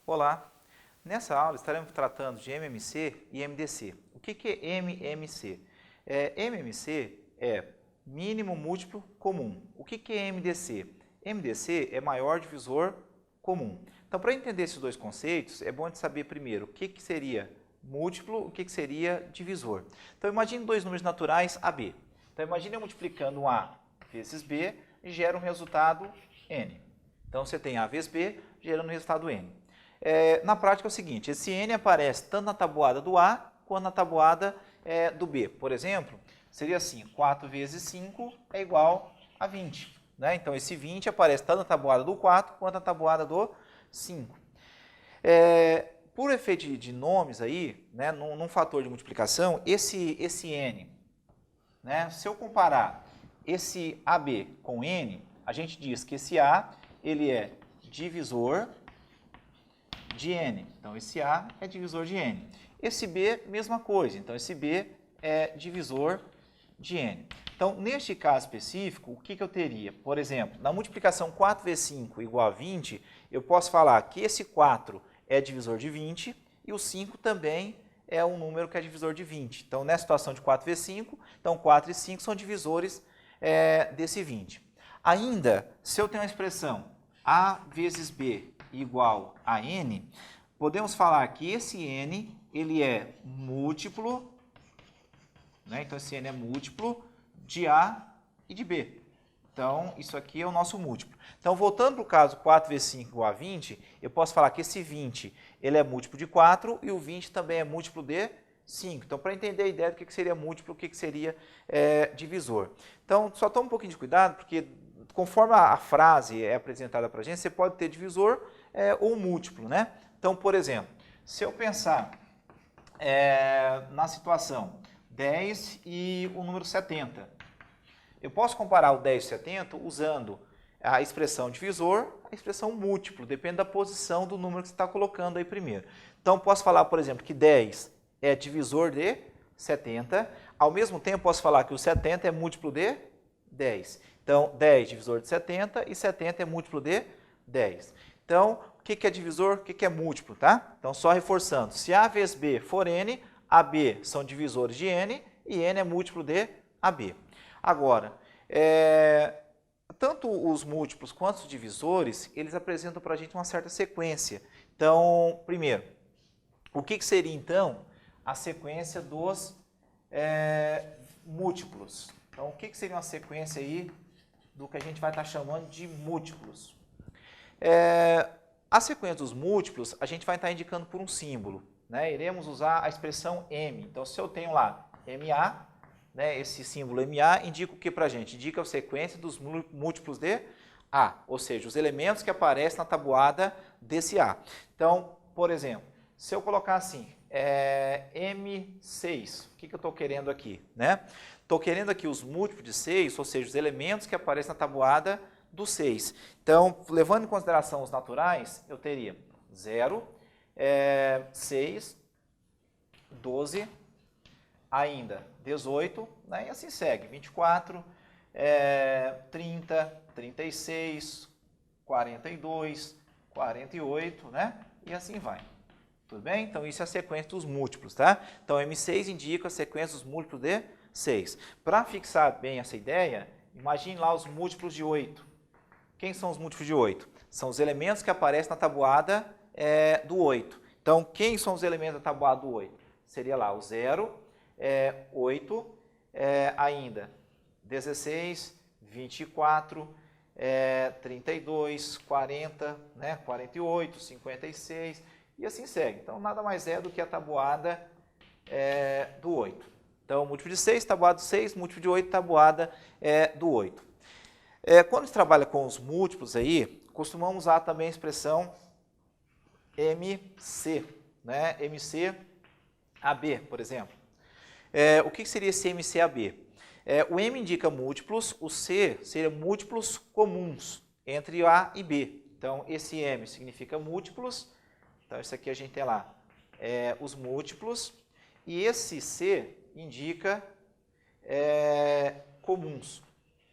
Olá, nessa aula estaremos tratando de MMC e MDC. O que é MMC? MMC é mínimo múltiplo comum. O que é MDC? MDC é maior divisor comum. Então, para entender esses dois conceitos, é bom a gente saber primeiro o que seria múltiplo, o que seria divisor. Então, imagine dois números naturais AB. Então, imagine eu multiplicando um A vezes B e gera um resultado N. Então, você tem A vezes B gerando um resultado N. Na prática é o seguinte, esse N aparece tanto na tabuada do A quanto na tabuada do B. Por exemplo, seria assim, 4 vezes 5 é igual a 20. Né? Então, esse 20 aparece tanto na tabuada do 4 quanto na tabuada do 5. Por efeito de nomes aí, né, num fator de multiplicação, esse N, né, se eu comparar esse AB com N, a gente diz que esse A ele é divisor de N. Então, esse A é divisor de N. Esse B, mesma coisa. Então, esse B é divisor de N. Então, neste caso específico, o que eu teria? Por exemplo, na multiplicação 4 vezes 5 igual a 20, eu posso falar que esse 4 é divisor de 20 e o 5 também é um número que é divisor de 20. Então, nessa situação de 4 vezes 5, então 4 e 5 são divisores desse 20. Ainda, se eu tenho a expressão A vezes B igual a N, podemos falar que esse N ele é múltiplo, né? Então esse N é múltiplo de A e de B. Então isso aqui é o nosso múltiplo. Então voltando para o caso 4 vezes 5 igual a 20, eu posso falar que esse 20 ele é múltiplo de 4 e o 20 também é múltiplo de 5. Então para entender a ideia do que seria múltiplo, o que seria divisor. Então só toma um pouquinho de cuidado, porque conforme a frase é apresentada para a gente, você pode ter divisor ou múltiplo, né? Então, por exemplo, se eu pensar na situação 10 e o número 70, eu posso comparar o 10 e o 70 usando a expressão divisor, a expressão múltiplo, depende da posição do número que você está colocando aí primeiro. Então, posso falar, por exemplo, que 10 é divisor de 70, ao mesmo tempo posso falar que o 70 é múltiplo de 10. Então, 10 divisor de 70 e 70 é múltiplo de 10. Então, o que é divisor, o que é múltiplo, tá? Então, só reforçando, se A vezes B for N, AB são divisores de N e N é múltiplo de AB. Agora, tanto os múltiplos quanto os divisores, eles apresentam para a gente uma certa sequência. Então, primeiro, o que seria, então, a sequência dos múltiplos? Então, o que seria uma sequência aí do que a gente vai estar chamando de múltiplos? A sequência dos múltiplos, a gente vai estar indicando por um símbolo, né? Iremos usar a expressão M. Então, se eu tenho lá MA, né, esse símbolo MA indica o que para a gente? Indica a sequência dos múltiplos de A, ou seja, os elementos que aparecem na tabuada desse A. Então, por exemplo, se eu colocar assim, M6, o que eu estou querendo aqui? Né? Estou querendo aqui os múltiplos de 6, ou seja, os elementos que aparecem na tabuada do 6. Então, levando em consideração os naturais, eu teria 0, 6, 12, ainda 18, né? E assim segue, 24, 30, 36, 42, 48, né? E assim vai. Tudo bem? Então, isso é a sequência dos múltiplos, tá? Então, M6 indica a sequência dos múltiplos de 6. Para fixar bem essa ideia, imagine lá os múltiplos de 8. Quem são os múltiplos de 8? São os elementos que aparecem na tabuada do 8. Então, quem são os elementos da tabuada do 8? Seria lá o 0, 8, ainda 16, 24, 32, 40, né, 48, 56 e assim segue. Então, nada mais é do que a tabuada do 8. Então, múltiplo de 6, tabuada do 6, múltiplo de 8, tabuada do 8. Quando a gente trabalha com os múltiplos aí, costumamos usar também a expressão MC, né? MCAB, por exemplo. O que seria esse MCAB? O M indica múltiplos, o C seria múltiplos comuns entre A e B. Então, esse M significa múltiplos. Então, isso aqui a gente tem lá os múltiplos. E esse C indica comuns.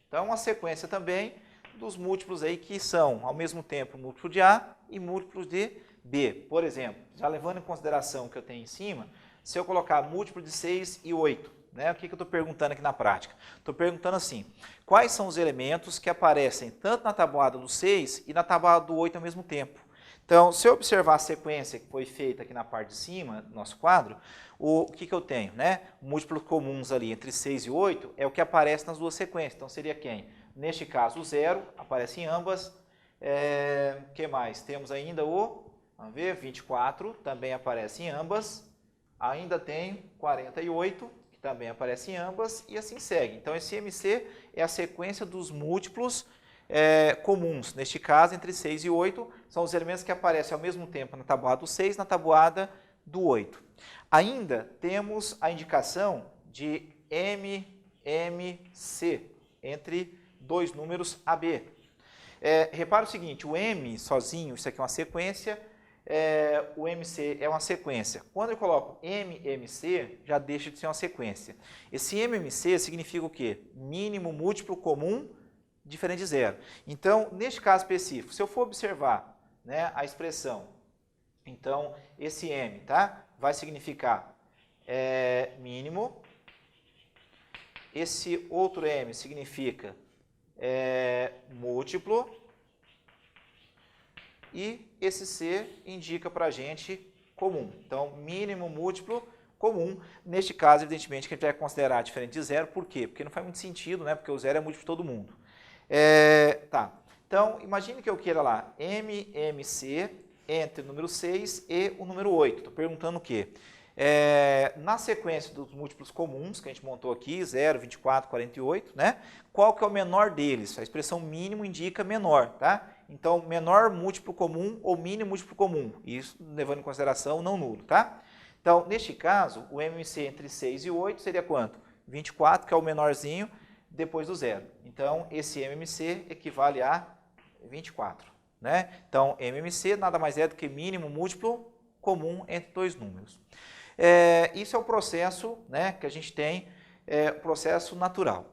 Então, uma sequência também dos múltiplos aí que são, ao mesmo tempo, múltiplo de A e múltiplos de B. Por exemplo, já levando em consideração o que eu tenho em cima, se eu colocar múltiplo de 6 e 8, né, o que eu estou perguntando aqui na prática? Estou perguntando assim, quais são os elementos que aparecem tanto na tabuada do 6 e na tabuada do 8 ao mesmo tempo? Então, se eu observar a sequência que foi feita aqui na parte de cima do nosso quadro, o que eu tenho? Né? Múltiplos comuns ali entre 6 e 8 é o que aparece nas duas sequências. Então, seria quem? Neste caso, o 0 aparece em ambas. O que mais? Temos ainda vamos ver, 24 também aparece em ambas. Ainda tem 48, que também aparece em ambas, e assim segue. Então, esse MC é a sequência dos múltiplos comuns, neste caso, entre 6 e 8, são os elementos que aparecem ao mesmo tempo na tabuada do 6 e na tabuada do 8. Ainda temos a indicação de MMC, entre dois números AB. Repara o seguinte, o M sozinho, isso aqui é uma sequência, o MC é uma sequência. Quando eu coloco MMC, já deixa de ser uma sequência. Esse MMC significa o quê? Mínimo múltiplo comum diferente de zero. Então, neste caso específico, se eu for observar, né, a expressão, então, esse M, tá, vai significar mínimo, esse outro M significa múltiplo, e esse C indica para a gente comum. Então, mínimo, múltiplo, comum. Neste caso, evidentemente, que a gente vai considerar diferente de zero. Por quê? Porque não faz muito sentido, né? Porque o zero é múltiplo de todo mundo. Tá. Então, imagine que eu queira lá MMC entre o número 6 e o número 8. Estou perguntando o quê? Na sequência dos múltiplos comuns que a gente montou aqui, 0, 24, 48, né? Qual que é o menor deles? A expressão mínimo indica menor, tá? Então, menor múltiplo comum ou mínimo múltiplo comum. Isso levando em consideração não nulo, tá? Então, neste caso, o MMC entre 6 e 8 seria quanto? 24, que é o menorzinho, depois do zero. Então, esse MMC equivale a 24. Né? Então, MMC nada mais é do que mínimo múltiplo comum entre dois números. Isso é o processo, né, que a gente tem, processo natural.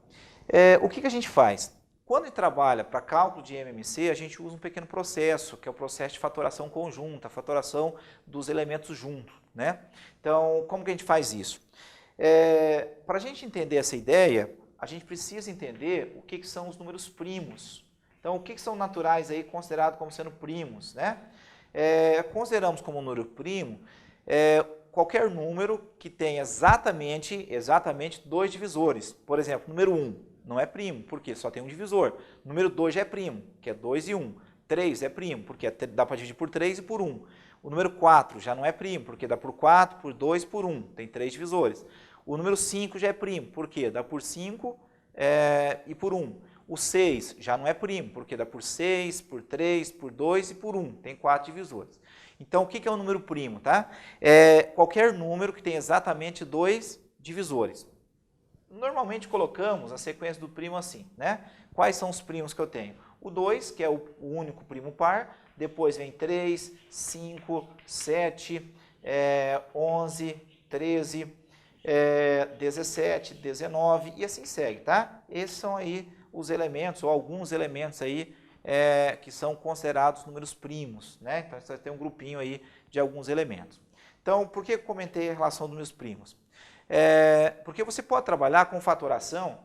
O que a gente faz? Quando a gente trabalha para cálculo de MMC, a gente usa um pequeno processo, que é o processo de fatoração conjunta, a fatoração dos elementos juntos. Né? Então, como que a gente faz isso? Para a gente entender essa ideia, a gente precisa entender o que são os números primos. Então, o que são naturais aí considerados como sendo primos, né? Consideramos como número primo qualquer número que tenha exatamente dois divisores. Por exemplo, número 1 não é primo, porque só tem um divisor. Número 2 já é primo, que é 2 e 1. 3 é primo, porque dá para dividir por 3 e por 1. O número 4 já não é primo, porque dá por 4, por 2 e por 1. Tem 3 divisores. O número 5 já é primo, porque dá por 5 e por 1. O 6 já não é primo, porque dá por 6, por 3, por 2 e por 1. Tem 4 divisores. Então, o que é um número primo? Tá? Qualquer número que tenha exatamente dois divisores. Normalmente colocamos a sequência do primo assim. Né? Quais são os primos que eu tenho? O 2, que é o único primo par. Depois vem 3, 5, 7, 11, 13, 17, 19 e assim segue, tá? Esses são aí os elementos, ou alguns elementos aí que são considerados números primos, né? Então, você tem um grupinho aí de alguns elementos. Então, por que eu comentei a relação dos números primos? Porque você pode trabalhar com fatoração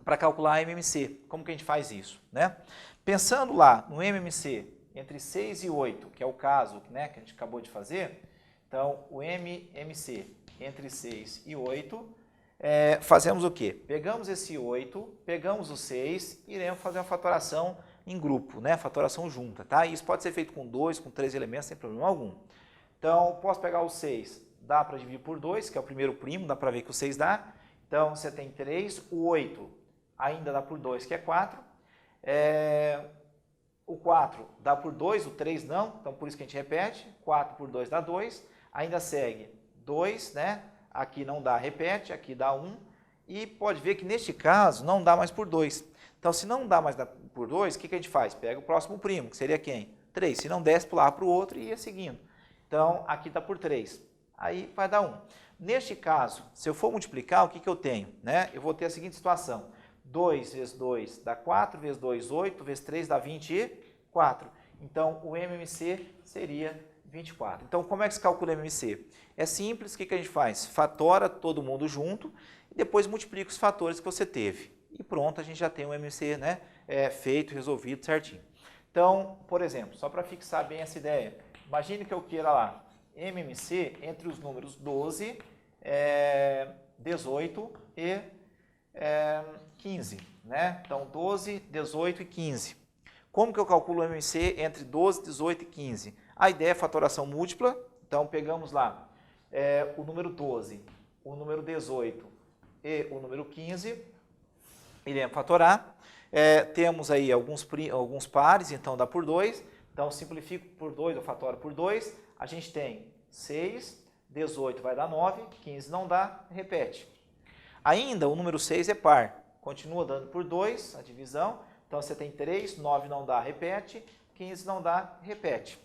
para calcular a MMC. Como que a gente faz isso, né? Pensando lá no MMC entre 6 e 8, que é o caso, né, que a gente acabou de fazer, então, o MMC entre 6 e 8, fazemos o quê? Pegamos esse 8, pegamos o 6 e iremos fazer uma fatoração em grupo, né? Fatoração junta, tá? Isso pode ser feito com 2, com 3 elementos, sem problema algum. Então, posso pegar o 6, dá para dividir por 2, que é o primeiro primo, dá para ver que o 6 dá. Então, você tem 3, o 8 ainda dá por 2, que é 4. O 4 dá por 2, o 3 não, então por isso que a gente repete. 4 por 2 dá 2, ainda segue 2, né? Aqui não dá, repete, aqui dá 1. E pode ver que neste caso não dá mais por 2. Então, se não dá mais por 2, o que a gente faz? Pega o próximo primo, que seria quem? 3. Se não desce, pular para o outro e ia seguindo. Então, aqui está por 3. Aí vai dar 1. Neste caso, se eu for multiplicar, o que, que eu tenho? Né? Eu vou ter a seguinte situação. 2 vezes 2 dá 4, vezes 2, 8, vezes 3 dá 24. Então, o MMC seria 24. Então, como é que se calcula o MMC? É simples, o que, que a gente faz? Fatora todo mundo junto e depois multiplica os fatores que você teve. E pronto, a gente já tem o MMC, né, feito, resolvido certinho. Então, por exemplo, só para fixar bem essa ideia, imagine que eu queira lá MMC entre os números 12, 18 e 15. Né? Então, 12, 18 e 15. Como que eu calculo o MMC entre 12, 18 e 15? A ideia é fatoração múltipla. Então, pegamos lá o número 12, o número 18 e o número 15. Iremos fatorar. Temos aí alguns pares, então dá por 2. Então, simplifico por 2, eu fatoro por 2. A gente tem 6, 18 vai dar 9, 15 não dá, repete. Ainda o número 6 é par. Continua dando por 2 a divisão. Então, você tem 3, 9 não dá, repete. 15 não dá, repete.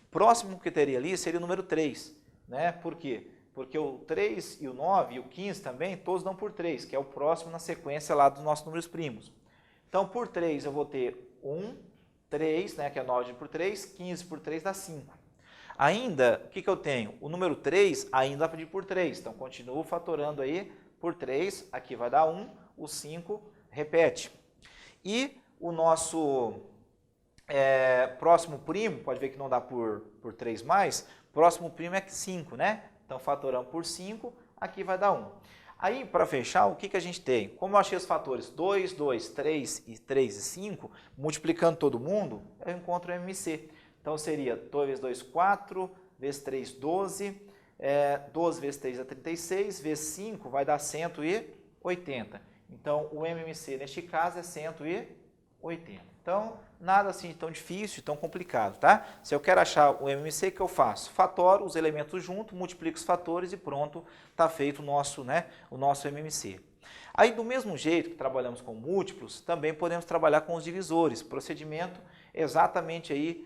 Próximo que teria ali seria o número 3. Né? Por quê? Porque o 3 e o 9 e o 15 também, todos dão por 3, que é o próximo na sequência lá dos nossos números primos. Então, por 3 eu vou ter 1, 3, né, que é 9 por 3, 15 por 3 dá 5. Ainda, o que eu tenho? O número 3 ainda dá para dividir por 3, então continuo fatorando aí por 3, aqui vai dar 1, o 5 repete. E o nosso próximo primo, pode ver que não dá por 3 mais, próximo primo é 5, né? Então, fatoramos por 5, aqui vai dar 1. Aí, para fechar, o que a gente tem? Como eu achei os fatores 2, 2, 3 e 5, multiplicando todo mundo, eu encontro o MMC. Então, seria 2 vezes 2, 4, vezes 3, 12, 12 vezes 3 é 36, vezes 5 vai dar 180. Então, o MMC, neste caso, é 180. Então, nada assim tão difícil, tão complicado, tá? Se eu quero achar o MMC, o que eu faço? Fatoro os elementos junto, multiplico os fatores e pronto, está feito o nosso MMC. Aí, do mesmo jeito que trabalhamos com múltiplos, também podemos trabalhar com os divisores. Procedimento exatamente aí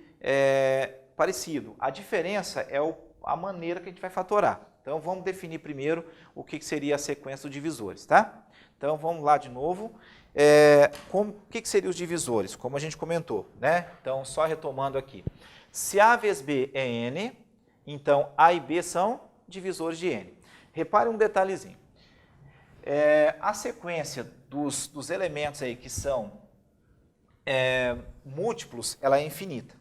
parecido. A diferença é a maneira que a gente vai fatorar. Então, vamos definir primeiro o que seria a sequência dos divisores, tá? Então, vamos lá de novo. O que seriam os divisores? Como a gente comentou, né? Então, só retomando aqui. Se A vezes B é N, então A e B são divisores de N. Repare um detalhezinho. A sequência dos elementos aí que são múltiplos, ela é infinita.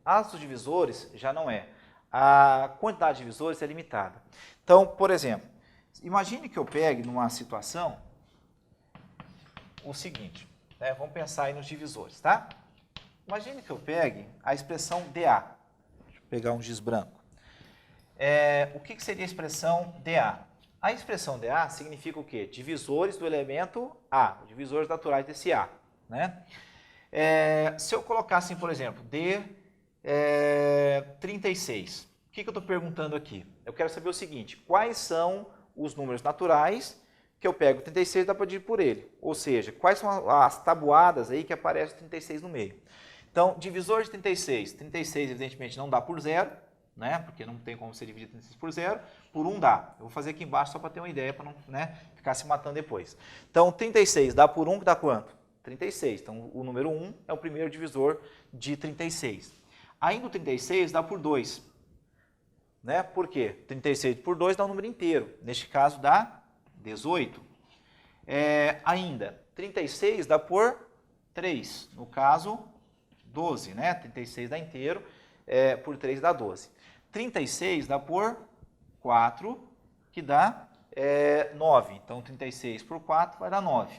As dos divisores já não é. A quantidade de divisores é limitada. Então, por exemplo, imagine que eu pegue numa situação o seguinte, né? Vamos pensar aí nos divisores, tá? Imagine que eu pegue a expressão DA. Deixa eu pegar um giz branco. O que seria a expressão DA? A expressão DA significa o quê? Divisores do elemento A, divisores naturais desse A, né? Se eu colocasse, por exemplo, D 36, o que eu estou perguntando aqui? Eu quero saber o seguinte, quais são os números naturais que eu pego 36 e dá para dividir por ele. Ou seja, quais são as tabuadas aí que aparece 36 no meio. Então, divisor de 36. 36, evidentemente, não dá por 0, né? Porque não tem como você dividir 36 por 0. Por 1 dá. Eu vou fazer aqui embaixo só para ter uma ideia, para não, né, ficar se matando depois. Então, 36 dá por 1, que dá quanto? 36. Então, o número 1 é o primeiro divisor de 36. Ainda o 36 dá por 2. Né? Por quê? 36 por 2 dá um número inteiro. Neste caso, dá 18. Ainda, 36 dá por 3. No caso, 12, né? 36 dá inteiro, por 3 dá 12. 36 dá por 4, que dá 9. Então, 36 por 4 vai dar 9.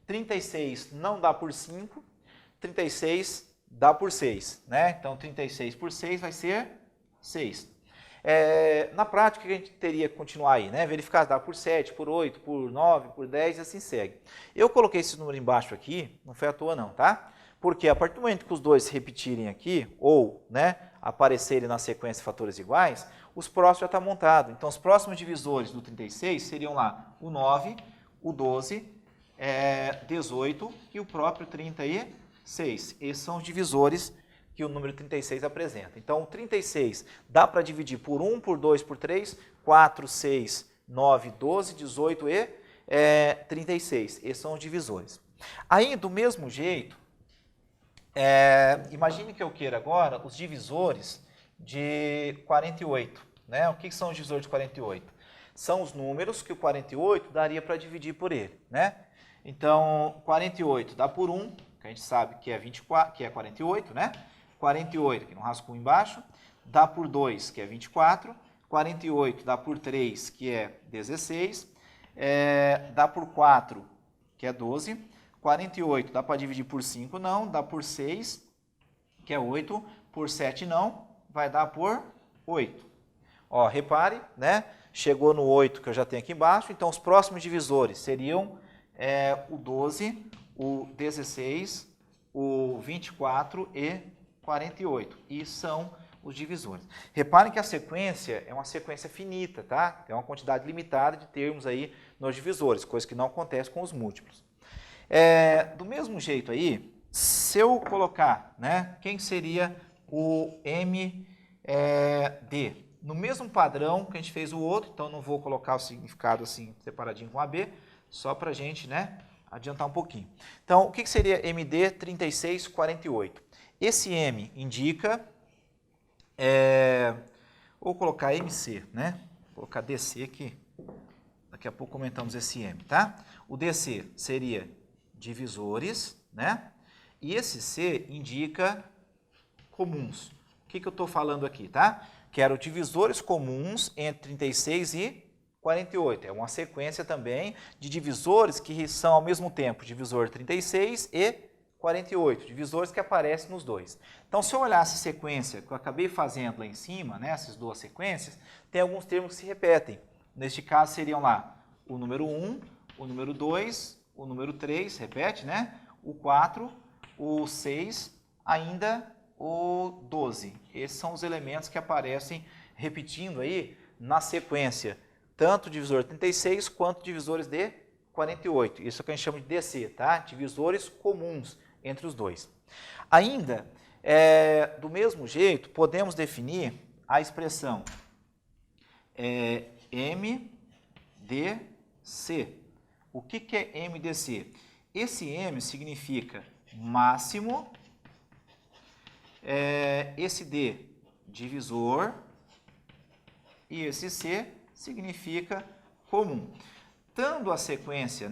36 não dá por 5, 36 dá por 6, né? Então, 36 por 6 vai ser 6. Na prática, a gente teria que continuar aí, né? Verificar se dá por 7, por 8, por 9, por 10 e assim segue. Eu coloquei esse número embaixo aqui, não foi à toa não, tá? Porque a partir do momento que os dois se repetirem aqui, ou, né, aparecerem na sequência de fatores iguais, os próximos já estão montados. Então, os próximos divisores do 36 seriam lá o 9, o 12, 18 e o próprio 36. Esses são os divisores que o número 36 apresenta. Então, o 36 dá para dividir por 1, por 2, por 3, 4, 6, 9, 12, 18 e 36. Esses são os divisores. Aí, do mesmo jeito, imagine que eu queira agora os divisores de 48. Né? O que são os divisores de 48? São os números que o 48 daria para dividir por ele. Né? Então, 48 dá por 1, que a gente sabe que é 24, que é 48, né? 48, aqui no rascunho embaixo, dá por 2, que é 24, 48 dá por 3, que é 16, dá por 4, que é 12, 48 dá para dividir por 5, não, dá por 6, que é 8, por 7 não, vai dar por 8. Ó, repare, né? Chegou no 8 que eu já tenho aqui embaixo, então os próximos divisores seriam o 12, o 16, o 24 e 48. E são os divisores. Reparem que a sequência é uma sequência finita, tá? É uma quantidade limitada de termos aí nos divisores, coisa que não acontece com os múltiplos. Do mesmo jeito aí, se eu colocar, né, quem seria o MD? No mesmo padrão que a gente fez o outro, então não vou colocar o significado assim separadinho com AB, só para a gente, né, adiantar um pouquinho. Então, o que seria MD 3648? Esse M indica, vou colocar MC, né? Vou colocar DC aqui, daqui a pouco comentamos esse M, tá? O DC seria divisores, né? E esse C indica comuns. O que eu estou falando aqui, tá? Quero divisores comuns entre 36 e 48. É uma sequência também de divisores que são ao mesmo tempo divisor 36 e 48, divisores que aparecem nos dois. Então, se eu olhar essa sequência que eu acabei fazendo lá em cima, né, essas duas sequências, tem alguns termos que se repetem. Neste caso, seriam lá o número 1, o número 2, o número 3, repete, né? O 4, o 6, ainda o 12. Esses são os elementos que aparecem repetindo aí na sequência, tanto o divisor 36 quanto divisores de 48. Isso é o que a gente chama de DC, tá? Divisores comuns entre os dois. Ainda, do mesmo jeito, podemos definir a expressão MDC. O que é MDC? Esse M significa máximo, esse D, divisor, e esse C significa comum. Tendo a sequência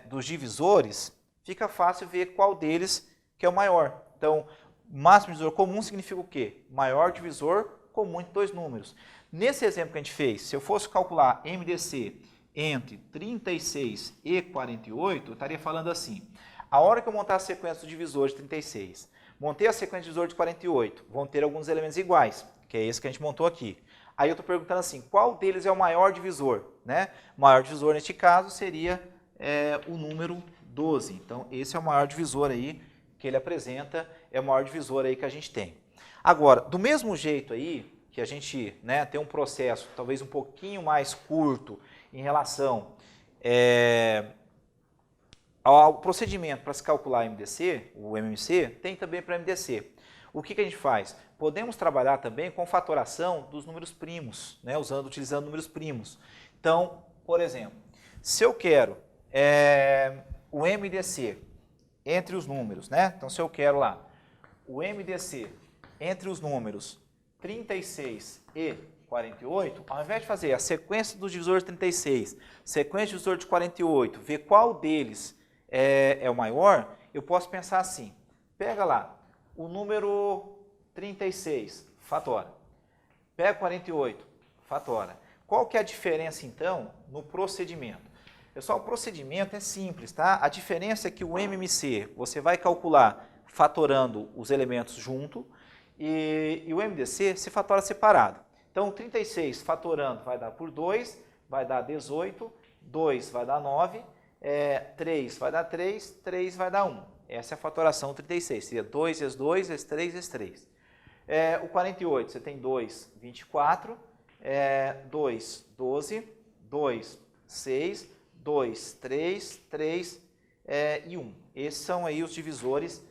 dos divisores, fica fácil ver qual deles que é o maior. Então, máximo divisor comum significa o quê? Maior divisor comum de dois números. Nesse exemplo que a gente fez, se eu fosse calcular MDC entre 36 e 48, eu estaria falando assim: a hora que eu montar a sequência do divisor de 36, montei a sequência do divisor de 48, vão ter alguns elementos iguais, que é esse que a gente montou aqui. Aí eu estou perguntando assim, qual deles é o maior divisor? Né? O maior divisor, neste caso, seria o número 12. Então, esse é o maior divisor aí que ele apresenta, é o maior divisor aí que a gente tem. Agora, do mesmo jeito aí, que a gente, né, tem um processo talvez um pouquinho mais curto em relação ao procedimento para se calcular MDC, o MMC, tem também para MDC. O que a gente faz? Podemos trabalhar também com fatoração dos números primos, né, utilizando números primos. Então, por exemplo, se eu quero o MDC entre os números, né? Então, se eu quero lá o MDC entre os números 36 e 48, ao invés de fazer a sequência dos divisores de 36, sequência do divisor de 48, ver qual deles é o maior, eu posso pensar assim: pega lá o número 36, fatora. Pega 48, fatora. Qual que é a diferença, então, no procedimento? Pessoal, o procedimento é simples, tá? A diferença é que o MMC, você vai calcular fatorando os elementos junto, e o MDC se fatora separado. Então, 36 fatorando vai dar por 2, vai dar 18, 2 vai dar 9, 3 vai dar 3, 3 vai dar 1. Essa é a fatoração 36, seria 2 vezes 2 vezes 3 vezes 3. O 48, você tem 2, 24, 2, 12, 2, 6, 2, 3, 3 e 1. Esses são aí os divisores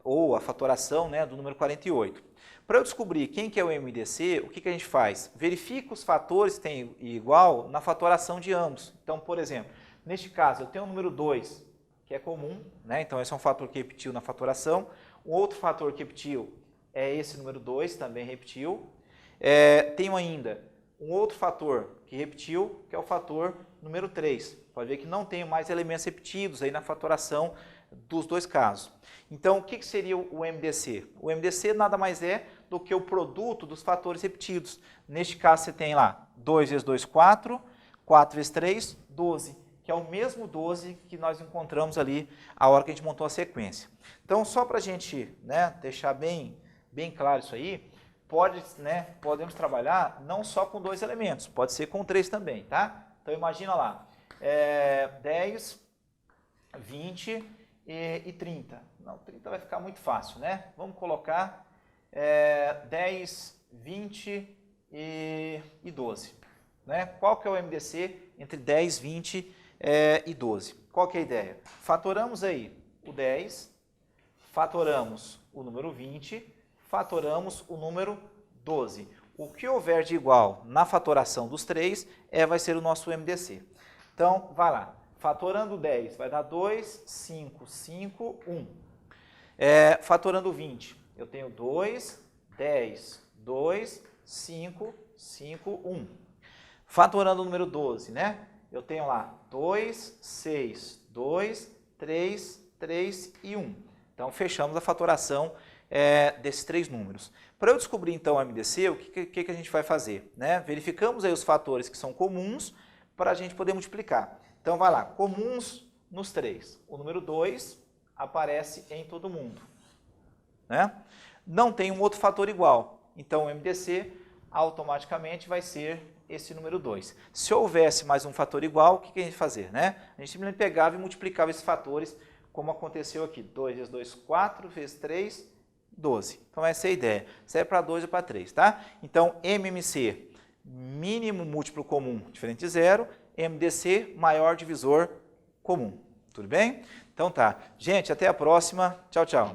ou a fatoração, né, do número 48. Para eu descobrir quem que é o MDC, o que a gente faz? Verifica os fatores que têm igual na fatoração de ambos. Então, por exemplo, neste caso, eu tenho o número 2, que é comum, né? Então esse é um fator que repetiu na fatoração. Um outro fator que repetiu é esse número 2, também repetiu. Tenho ainda um outro fator que repetiu, que é o fator número 3. Pode ver que não tenho mais elementos repetidos aí na fatoração dos dois casos. Então, o que seria o MDC? O MDC nada mais é do que o produto dos fatores repetidos. Neste caso, você tem lá 2 vezes 2, 4, 4 vezes 3, 12, que é o mesmo 12 que nós encontramos ali a hora que a gente montou a sequência. Então, só para a gente, né, deixar bem claro isso aí, podemos trabalhar não só com 2 elementos, pode ser com 3 também, tá? Então, imagina lá, 10, 20 e 30. Não, 30 vai ficar muito fácil, né? Vamos colocar 10, 20 e 12. Né? Qual que é o MDC entre 10, 20 e 12? Qual que é a ideia? Fatoramos aí o 10, fatoramos o número 20, fatoramos o número 12. O que houver de igual na fatoração dos 3 vai ser o nosso MDC. Então, vai lá. Fatorando 10 vai dar 2, 5, 5, 1. Fatorando 20, eu tenho 2, 10, 2, 5, 5, 1. Fatorando o número 12, né? Eu tenho lá 2, 6, 2, 3, 3 e 1. Então, fechamos a fatoração desses 3 números. Para eu descobrir, então, o MDC, o que a gente vai fazer? Né? Verificamos aí os fatores que são comuns para a gente poder multiplicar. Então, vai lá, comuns nos 3. O número 2 aparece em todo mundo. Né? Não tem um outro fator igual. Então, o MDC automaticamente vai ser esse número 2. Se houvesse mais um fator igual, o que a gente ia fazer? Né? A gente simplesmente pegava e multiplicava esses fatores, como aconteceu aqui. 2 vezes 2, 4, vezes 3, 12. Então, essa é a ideia. Serve para 2 ou para 3, tá? Então, MMC, mínimo múltiplo comum diferente de zero. MDC, maior divisor comum. Tudo bem? Então tá. Gente, até a próxima. Tchau, tchau.